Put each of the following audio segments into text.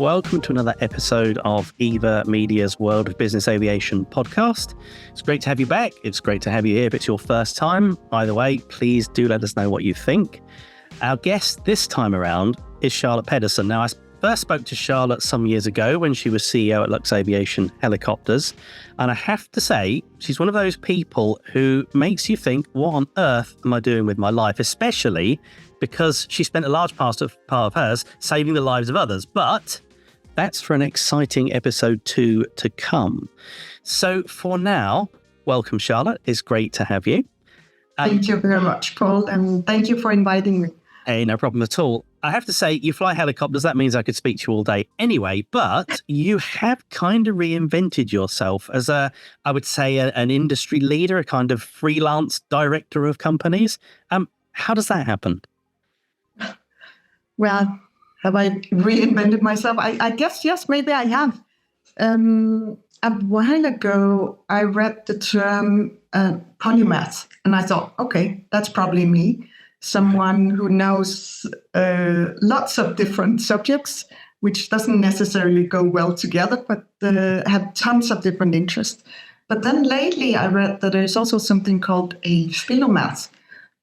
Welcome to another episode of Eva Media's World of Business Aviation podcast. It's great to have you back. It's great to have you here if it's your first time. Either way, please do let us know what you think. Our guest this time around is Charlotte Pedersen. Now, I first spoke to Charlotte some years ago when she was CEO at Lux Aviation Helicopters. And I have to say, she's one of those people who makes you think, what on earth am I doing with my life? Especially because she spent a large part of hers saving the lives of others. But that's for an exciting episode 2 to come. So for now, welcome, Charlotte. It's great to have you. Thank you very much, Paul, and thank you for inviting me. Hey, no problem at all. I have to say, you fly helicopters. That means I could speak to you all day anyway, but you have kind of reinvented yourself as I would say, an industry leader, a kind of freelance director of companies. How does that happen? Well, have I reinvented myself? I guess, yes, maybe I have. A while ago, I read the term polymath, and I thought, okay, that's probably me. Someone who knows lots of different subjects, which doesn't necessarily go well together, but have tons of different interests. But then lately, I read that there's also something called a philomath,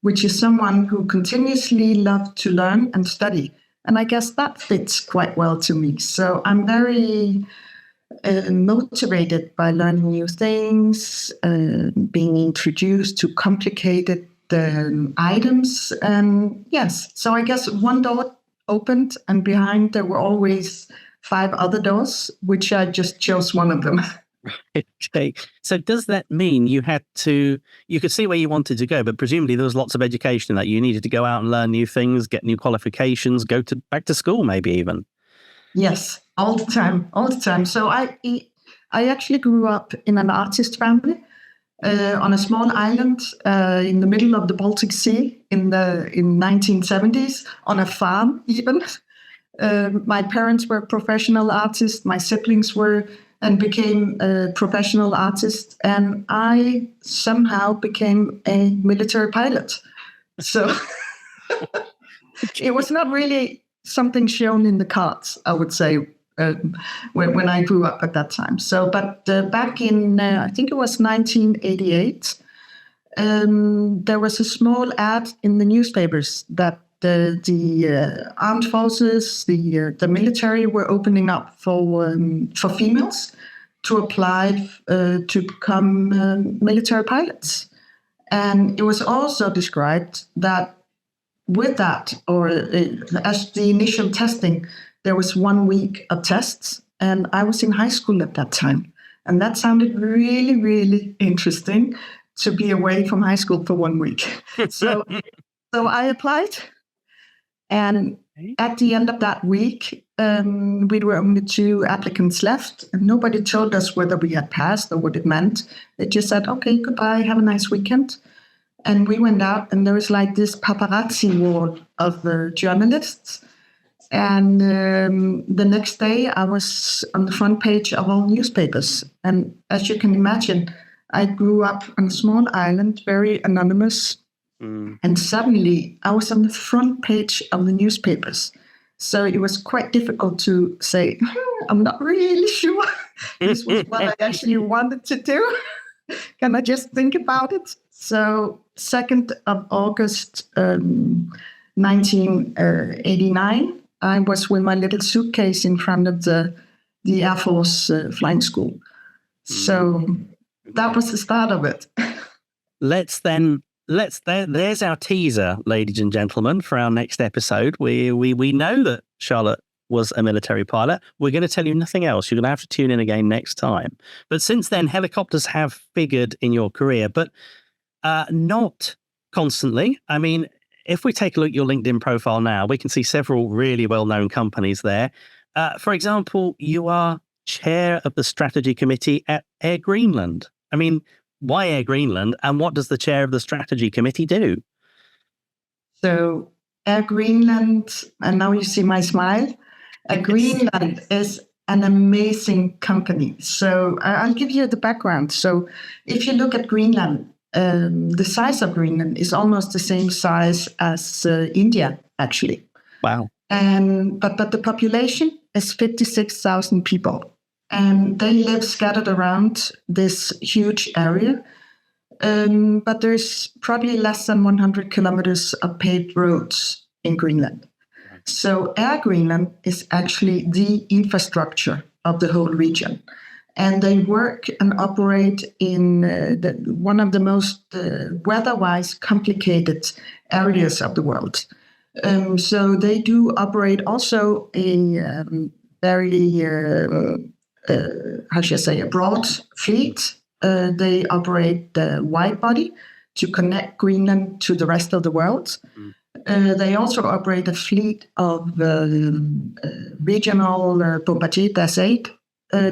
which is someone who continuously loves to learn and study. And I guess that fits quite well to me. So I'm very motivated by learning new things, being introduced to complicated items. And yes, so I guess one door opened and behind there were always 5 other doors, which I just chose one of them. Okay. So does that mean you could see where you wanted to go, but presumably there was lots of education that you needed to go out and learn new things, get new qualifications, back to school maybe even? Yes, all the time. So I actually grew up in an artist family on a small island in the middle of the Baltic Sea in 1970s, on a farm even. My parents were professional artists, my siblings were, and became professional artists, and I somehow became a military pilot. So it was not really something shown in the cards, I would say, when I grew up at that time. So, but back in, I think it was 1988, there was a small ad in the newspapers that the armed forces, the military were opening up for females to apply to become military pilots. And it was also described that with that, or as the initial testing, there was 1 week of tests, and I was in high school at that time. And that sounded really, really interesting to be away from high school for 1 week. So I applied. And at the end of that week, we were only 2 applicants left, and nobody told us whether we had passed or what it meant. They just said, okay, goodbye, have a nice weekend. And we went out, and there was like this paparazzi wall of journalists. And the next day, I was on the front page of all newspapers. And as you can imagine, I grew up on a small island, very anonymous. And suddenly I was on the front page of the newspapers. So it was quite difficult to say, I'm not really sure this was what I actually wanted to do. Can I just think about it? So 2nd of August, 1989, I was with my little suitcase in front of the Air Force flying school. So that was the start of it. There's our teaser, ladies and gentlemen, for our next episode. We know that Charlotte was a military pilot. We're going to tell you nothing else. You're going to have to tune in again next time. But since then, helicopters have figured in your career, but not constantly. I mean, if we take a look at your LinkedIn profile now, we can see several really well-known companies there. For example, you are chair of the strategy committee at Air Greenland. I mean, why Air Greenland, and what does the chair of the strategy committee do? So Air Greenland, and now you see my smile, Air Greenland is an amazing company. So I'll give you the background. So if you look at Greenland, the size of Greenland is almost the same size as India, actually. Wow. But the population is 56,000 people, and they live scattered around this huge area. But there's probably less than 100 kilometers of paved roads in Greenland. So Air Greenland is actually the infrastructure of the whole region. And they work and operate in one of the most weather-wise complicated areas of the world. So they do operate also a very, a broad fleet. They operate the wide body to connect Greenland to the rest of the world. They also operate a fleet of regional Bombardier Dash 8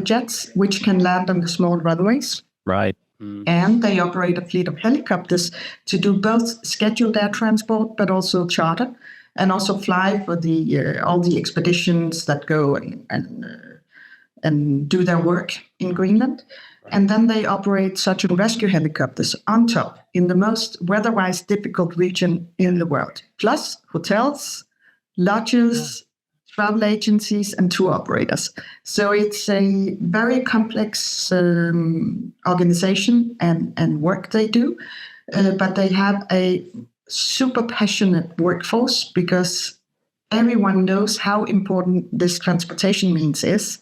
jets, which can land on the small runways. Right. And they operate a fleet of helicopters to do both scheduled air transport, but also charter, and also fly for the all the expeditions that go and do their work in Greenland. And then they operate search and rescue helicopters on top in the most weather-wise difficult region in the world, plus hotels, lodges, travel agencies, and tour operators. So it's a very complex organization and work they do, but they have a super passionate workforce because everyone knows how important this transportation means is.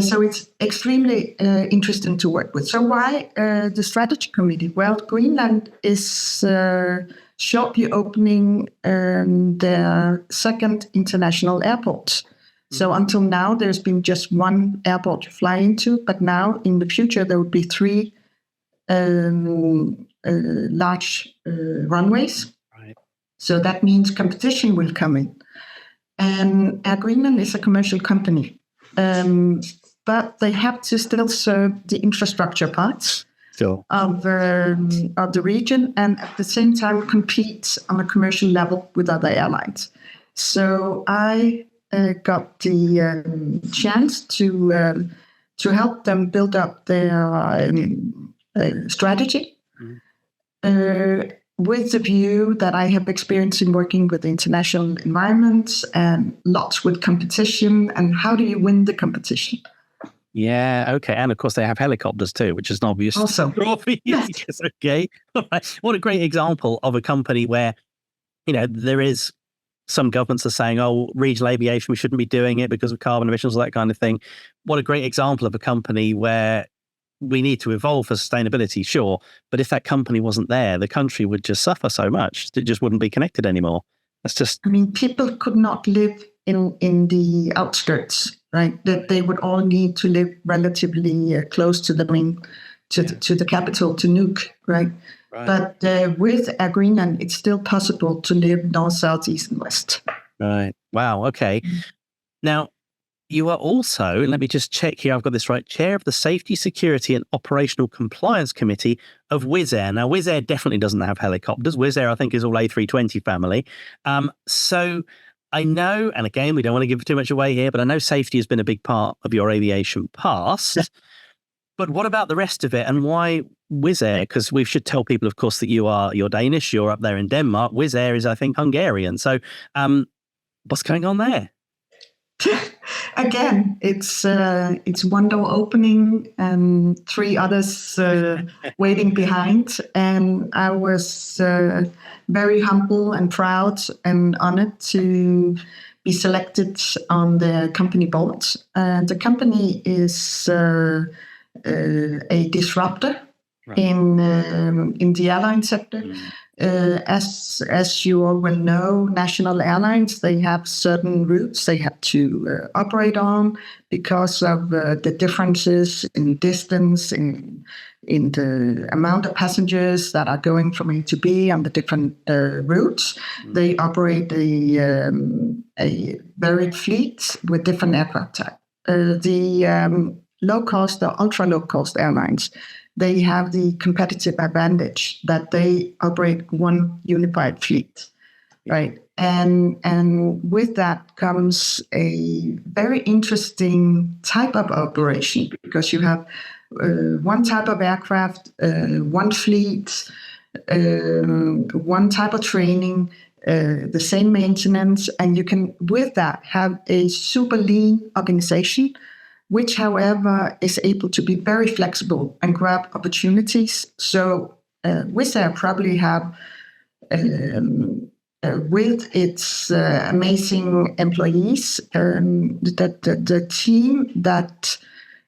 So it's extremely interesting to work with. So why the strategy committee? Well, Greenland is shortly opening their second international airport. So until now, there's been just one airport to fly into, but now in the future, there will be three large runways. Right. So that means competition will come in. And Air Greenland is a commercial company. But they have to still serve the infrastructure parts of the region, and at the same time compete on a commercial level with other airlines. So I got the chance to help them build up their strategy. With the view that I have experience in working with international environments and lots with competition, and how do you win the competition? Yeah, okay. And of course, they have helicopters too, which is an obvious. Also, yes. Okay. What a great example of a company where, there is some governments are saying, oh, regional aviation, we shouldn't be doing it because of carbon emissions, that kind of thing. What a great example of a company where we need to evolve for sustainability, sure. But if that company wasn't there, the country would just suffer so much. It just wouldn't be connected anymore. That's just... people could not live in the outskirts, right? That they would all need to live relatively close to the main, to the capital, to Nuuk, right? But with Air Greenland, it's still possible to live north, south, east, and west. Right. Wow. Okay. Now, you are also, let me just check here, I've got this right, Chair of the Safety, Security and Operational Compliance Committee of Wizz Air. Now, Wizz Air definitely doesn't have helicopters. Wizz Air, I think, is all A320 family. So I know, and again, we don't want to give too much away here, but I know safety has been a big part of your aviation past. Yeah. But what about the rest of it, and why Wizz Air? Because we should tell people, of course, that you're Danish, you're up there in Denmark. Wizz Air is, I think, Hungarian. So what's going on there? Again, it's one door opening and three others waiting behind. And I was very humble and proud and honored to be selected on the company board. The company is a disruptor in the airline sector. As you all will know, national airlines, they have certain routes they have to operate on because of the differences in distance, in the amount of passengers that are going from A to B on the different routes. They operate a varied fleet with different aircraft type. The low-cost or ultra-low-cost airlines, they have the competitive advantage that they operate one unified fleet, right? And with that comes a very interesting type of operation because you have one type of aircraft, one fleet, one type of training, the same maintenance, and you can, with that, have a super lean organization, which, however, is able to be very flexible and grab opportunities. So Wizz Air probably have, with its amazing employees, the team that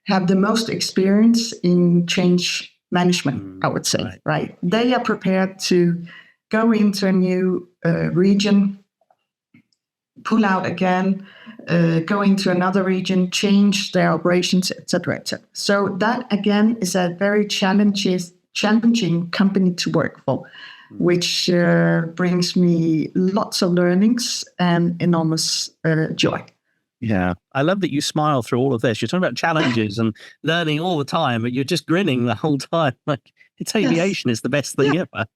have the most experience in change management, I would say, right? They are prepared to go into a new region, pull out again, go into another region, change their operations, etc., etc. So that, again, is a very challenging company to work for, which brings me lots of learnings and enormous joy. Yeah, I love that you smile through all of this. You're talking about challenges and learning all the time, but you're just grinning the whole time. Like, it's aviation is the best thing ever.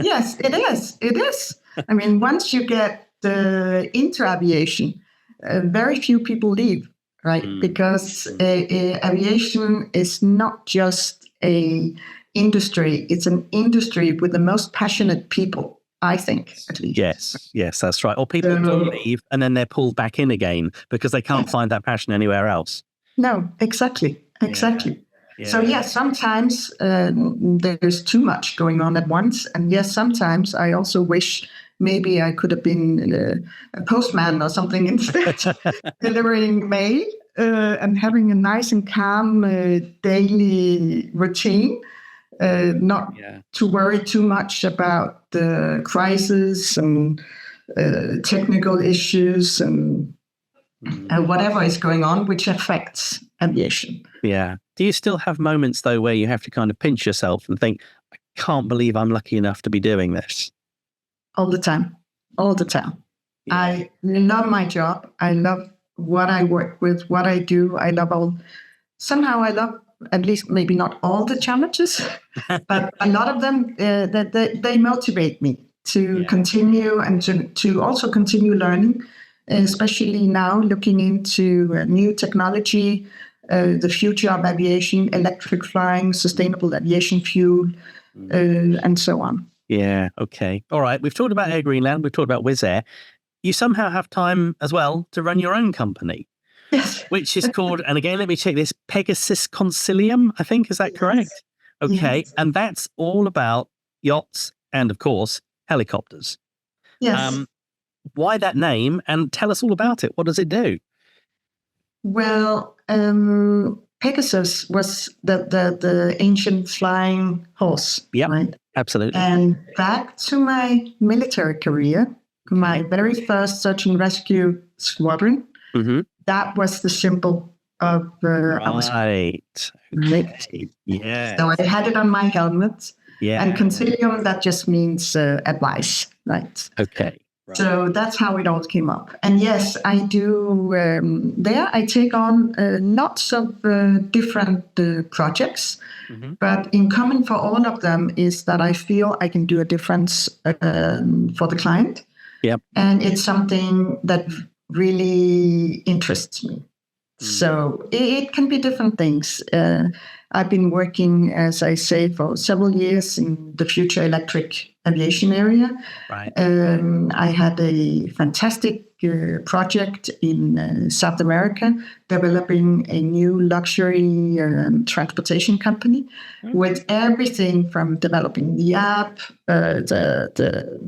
Yes, it is. It is. I mean, once you get into aviation, very few people leave, right? Because aviation is not just a industry; it's an industry with the most passionate people, I think, at least. Yes, that's right. Or people do leave and then they're pulled back in again because they can't find that passion anywhere else. No, exactly. Yeah. So yes, sometimes there's too much going on at once, and yes, sometimes I also wish maybe I could have been a postman or something instead, delivering mail and having a nice and calm daily routine. Not to worry too much about the crisis and technical issues and whatever is going on, which affects aviation. Yeah. Do you still have moments, though, where you have to kind of pinch yourself and think, I can't believe I'm lucky enough to be doing this? All the time. Yeah. I love my job. I love what I work with, what I do. I love at least maybe not all the challenges, but a lot of them, that they motivate me to continue and to also continue learning, especially now looking into new technology, the future of aviation, electric flying, sustainable aviation fuel, and so on. Yeah, okay. All right, we've talked about Air Greenland, we've talked about Wizz Air. You somehow have time as well to run your own company. Yes. Which is called, and again, let me check this, Pegasus Consilium, I think. Is that correct? Yes. Okay. Yes. And that's all about yachts and, of course, helicopters. Yes. Why that name? And tell us all about it. What does it do? Well, Pegasus was the ancient flying horse. Yeah, right? Absolutely. And back to my military career, my very first search and rescue squadron, that was the symbol of right. Okay. Yeah. So I had it on my helmet. Yeah. And Consilium, that just means advice, right? Okay. Right. So that's how it all came up. And yes, I do. There I take on lots of different projects. But in common for all of them is that I feel I can do a difference for the client. Yep. And it's something that really interests me. So it can be different things. I've been working, as I say, for several years in the future electric aviation area. Right. I had a fantastic project in South America, developing a new luxury transportation company with everything from developing the app, the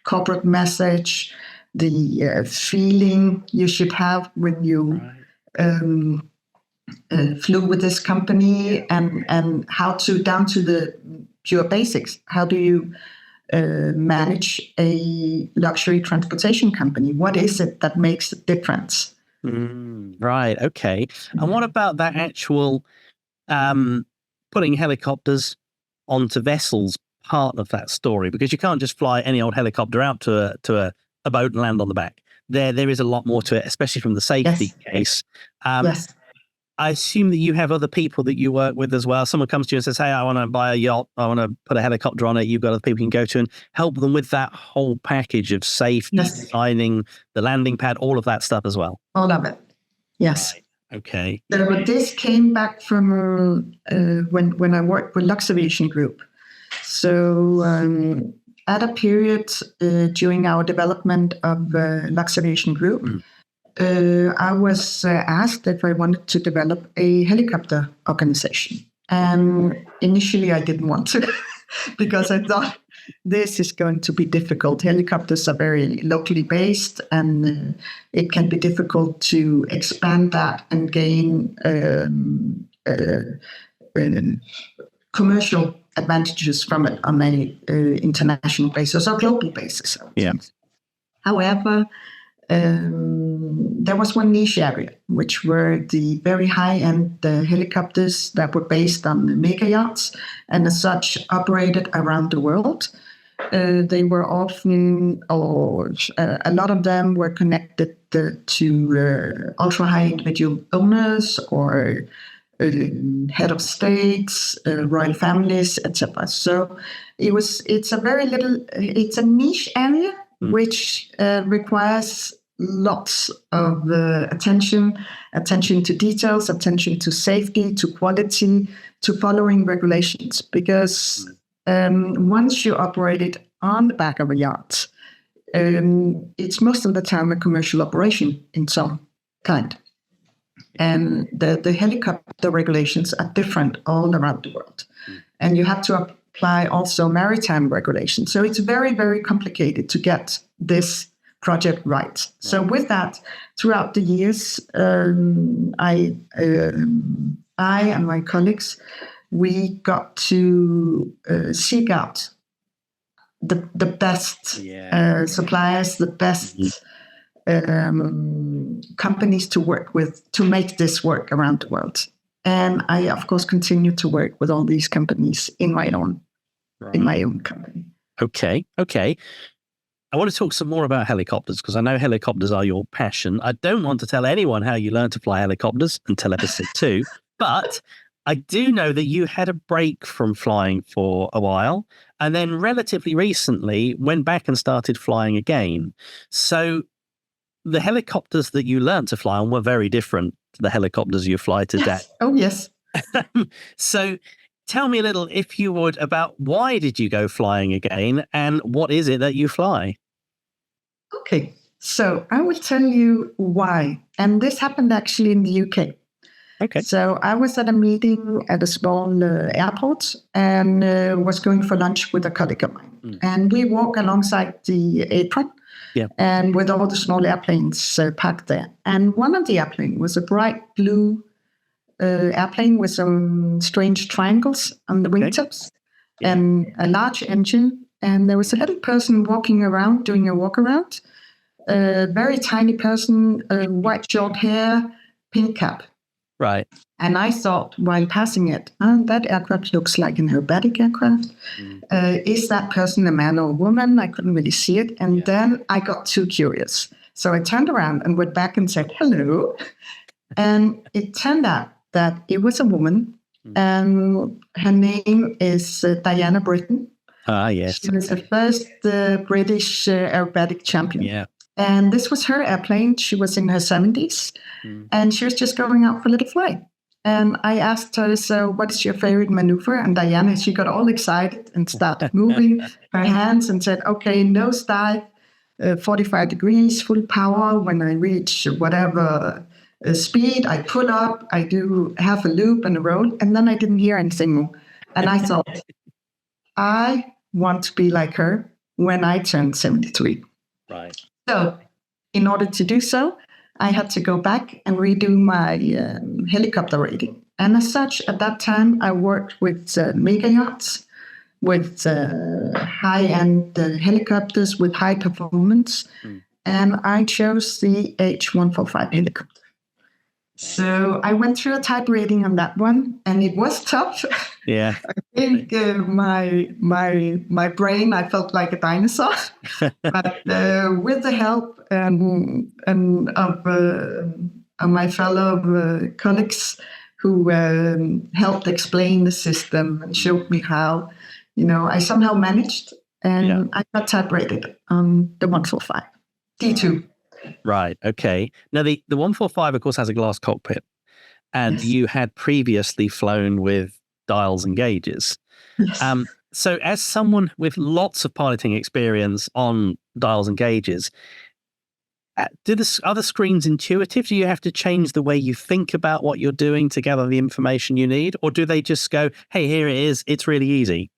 corporate message, the feeling you should have when you flew with this company, and how to, down to the pure basics. How do you manage a luxury transportation company? What is it that makes a difference? Right. Okay. And what about that actual putting helicopters onto vessels part of that story? Because you can't just fly any old helicopter out to a boat and land on the back. There is a lot more to it, especially from the safety case. Yes. I assume that you have other people that you work with as well. Someone comes to you and says, hey, I want to buy a yacht. I want to put a helicopter on it. You've got other people you can go to and help them with that whole package of safety, designing the landing pad, all of that stuff as well. All of it. Yes. Right. Okay. So this came back from when I worked with Lux Aviation Group. So at a period during our development of Lux Aviation Group, I was asked if I wanted to develop a helicopter organization. And initially I didn't want to because I thought this is going to be difficult. Helicopters are very locally based, and it can be difficult to expand that and gain commercial advantages from it on an international basis or global basis. Yeah. However, there was one niche area, which were the very high-end helicopters that were based on the mega yachts and as such operated around the world. They were often, or a lot of them were connected to ultra-high individual owners or head of states, royal families, etc. So it's a niche area which requires lots of attention to details, attention to safety, to quality, to following regulations. Because once you operate it on the back of a yacht, it's most of the time a commercial operation in some kind. And the helicopter regulations are different all around the world. And you have to apply also maritime regulations. So it's very, very complicated to get this project right. So with that, throughout the years, I and my colleagues, we got to seek out the best suppliers, the best companies to work with to make this work around the world. And I, of course, continue to work with all these companies in my own company. Okay. I want to talk some more about helicopters because I know helicopters are your passion. I don't want to tell anyone how you learned to fly helicopters until episode 2, but I do know that you had a break from flying for a while and then relatively recently went back and started flying again. So the helicopters that you learned to fly on were very different to the helicopters you fly today. Yes. Oh, yes. So tell me a little, if you would, about why did you go flying again and what is it that you fly? Okay, so I will tell you why. And this happened actually in the UK. Okay. So I was at a meeting at a small airport and was going for lunch with a colleague of mine. And we walk alongside the apron and with all the small airplanes parked there. And one of the airplanes was a bright blue airplane with some strange triangles on the wingtips and a large engine. And there was a little person walking around, doing a walk around, a very tiny person, white short hair, pink cap. Right. And I thought while passing it, that aircraft looks like an aerobatic aircraft. Is that person a man or a woman? I couldn't really see it. And then I got too curious. So I turned around and went back and said, hello. And it turned out that it was a woman. And her name is Diana Britton. Ah, yes. She was the first British aerobatic champion. Yeah. And this was her airplane. She was in her 70s. And she was just going out for a little flight. And I asked her, so what is your favorite maneuver? And Diana, she got all excited and started moving her hands and said, okay, nose dive, 45 degrees, full power. When I reach whatever speed, I pull up, I do half a loop and a roll. And then I didn't hear anything more. And I thought, I want to be like her when I turn 73. Right. So in order to do so, I had to go back and redo my helicopter rating. And as such, at that time, I worked with mega yachts, with high-end helicopters with high performance. And I chose the H145 helicopter. So I went through a type rating on that one, and it was tough. Yeah. I think my brain, I felt like a dinosaur. But with the help of my fellow colleagues who helped explain the system and showed me how, I somehow managed, and I got type rated on the 145 D2. Right. Okay. Now, the 145, of course, has a glass cockpit, and you had previously flown with dials and gauges. Yes. So as someone with lots of piloting experience on dials and gauges, are the screens intuitive? Do you have to change the way you think about what you're doing to gather the information you need? Or do they just go, hey, here it is, it's really easy?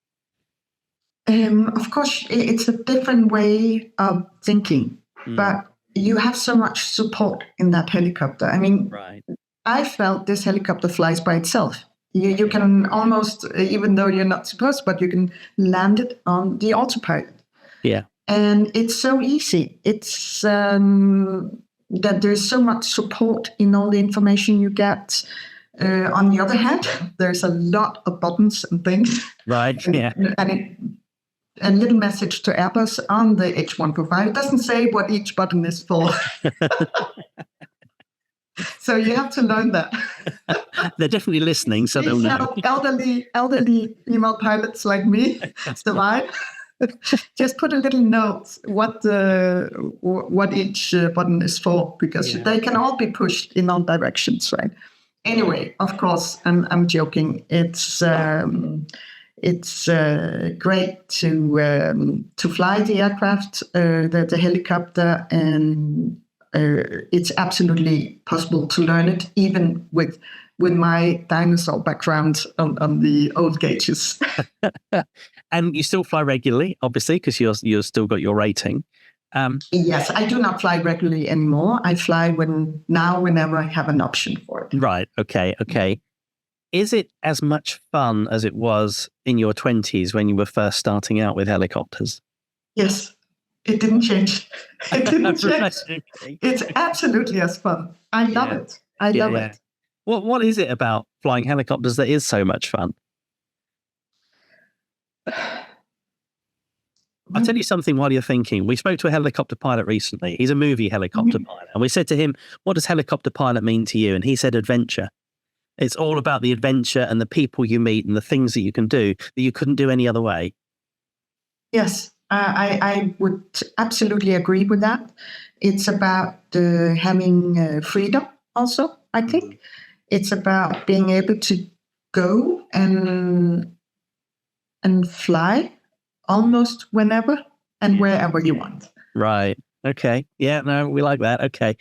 Of course, it's a different way of thinking, but you have so much support in that helicopter. I mean, right. I felt this helicopter flies by itself. You can almost, even though you're not supposed, but you can land it on the autopilot. Yeah. And it's so easy. It's that there's so much support in all the information you get. On the other hand, there's a lot of buttons and things. Right, yeah. And a little message to Airbus on the H145. It doesn't say what each button is for. So you have to learn that. They're definitely listening, so they'll know. Elderly female pilots like me survive. Just put a little note what each button is for, because they can all be pushed in all directions, right? Anyway, of course, I'm joking. It's great to fly the aircraft, the helicopter, and it's absolutely possible to learn it, even with my dinosaur background on the old gauges. And you still fly regularly, obviously, because you're still got your rating. Yes, I do not fly regularly anymore. I fly whenever I have an option for it. Right. Okay. Is it as much fun as it was in your 20s when you were first starting out with helicopters? Yes, it didn't change. It didn't change. It's absolutely as fun. I love it. I love it. What is it about flying helicopters that is so much fun? I'll tell you something while you're thinking. We spoke to a helicopter pilot recently. He's a movie helicopter pilot. And we said to him, what does helicopter pilot mean to you? And he said adventure. It's all about the adventure and the people you meet and the things that you can do that you couldn't do any other way. Yes, I would absolutely agree with that. It's about having freedom also, I think. It's about being able to go and fly almost whenever and wherever you want. Right. Okay. Yeah, no, we like that. Okay.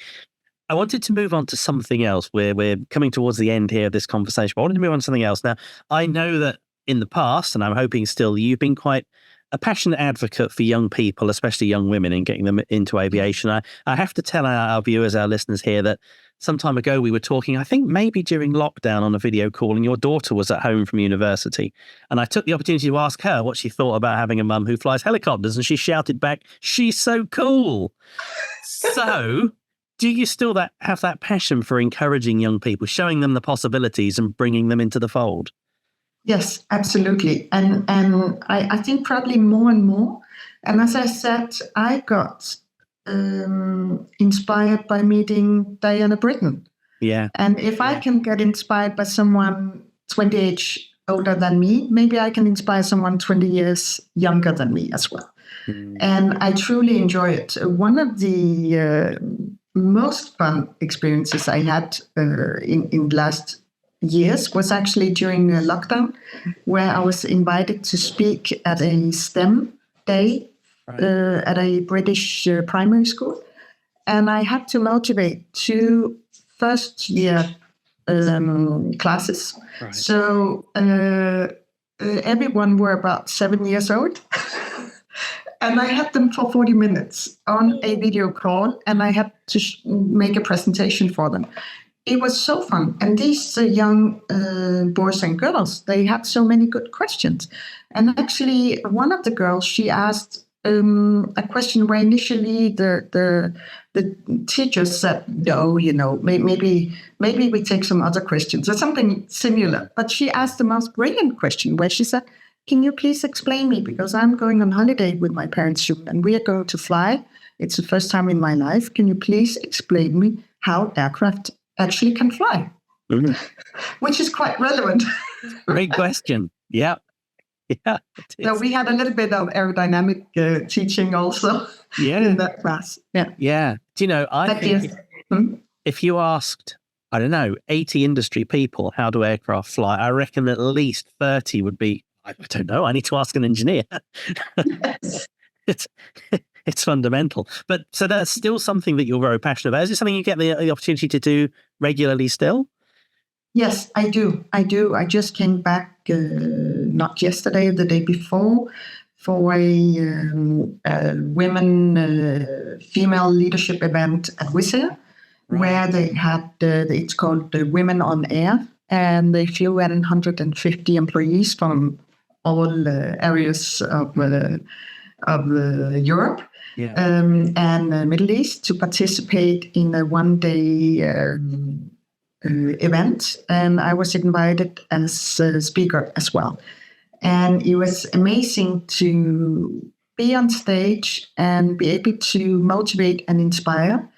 I wanted to move on to something else. We're coming towards the end here of this conversation, but I wanted to move on to something else. Now, I know that in the past, and I'm hoping still, you've been quite a passionate advocate for young people, especially young women, and getting them into aviation. I have to tell our viewers, our listeners here, that some time ago we were talking, I think maybe during lockdown, on a video call, and your daughter was at home from university. And I took the opportunity to ask her what she thought about having a mum who flies helicopters. And she shouted back, "She's so cool." So do you still have that passion for encouraging young people, showing them the possibilities and bringing them into the fold? Yes, absolutely. And I think probably more and more. And as I said, I got inspired by meeting Diana Britton. Yeah. And if I can get inspired by someone 20 years older than me, maybe I can inspire someone 20 years younger than me as well. And I truly enjoy it. One of the most fun experiences I had in last years was actually during lockdown, where I was invited to speak at a STEM day at a British primary school. And I had to motivate 2 first-year classes. Right. So everyone were about 7 years old. And I had them for 40 minutes on a video call, and I had to make a presentation for them. It was so fun. And these young boys and girls, they had so many good questions. And actually, one of the girls, she asked a question where initially the teacher said, no, maybe we take some other questions or something similar. But she asked the most brilliant question where she said, can you please explain me? Because I'm going on holiday with my parents soon and we are going to fly. It's the first time in my life. Can you please explain me how aircraft actually can fly? Mm-hmm. Which is quite relevant. Great question. Yeah. Yeah. So we had a little bit of aerodynamic teaching also in that class. Yeah. Yeah. Do you know, I think if you asked, I don't know, 80 industry people, how do aircraft fly? I reckon at least 30 would be, I don't know. I need to ask an engineer. Yes. it's it's fundamental. But so that's still something that you're very passionate about. Is it something you get the opportunity to do regularly still? Yes, I do. I just came back, not yesterday, the day before, for a women female leadership event at Wizz Air, where they had, it's called Women on Air, and they flew 150 employees from all areas of Europe and Middle East to participate in a one-day event, and I was invited as a speaker as well. And it was amazing to be on stage and be able to motivate and inspire,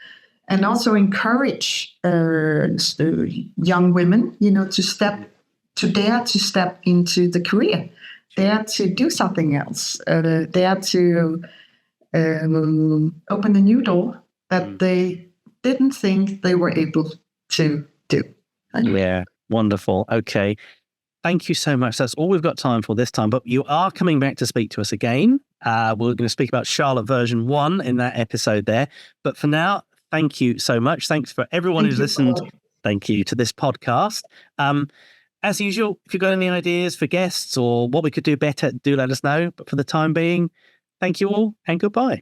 and also encourage young women, to dare to step into the career, dare to do something else, dare to open a new door that they didn't think they were able to do. Yeah, wonderful. Okay. Thank you so much. That's all we've got time for this time, but you are coming back to speak to us again. We're going to speak about Charlotte version 1 in that episode there. But for now, thank you so much. Thanks for everyone who's listened. Thank you to this podcast. As usual, if you've got any ideas for guests or what we could do better, do let us know. But for the time being, thank you all and goodbye.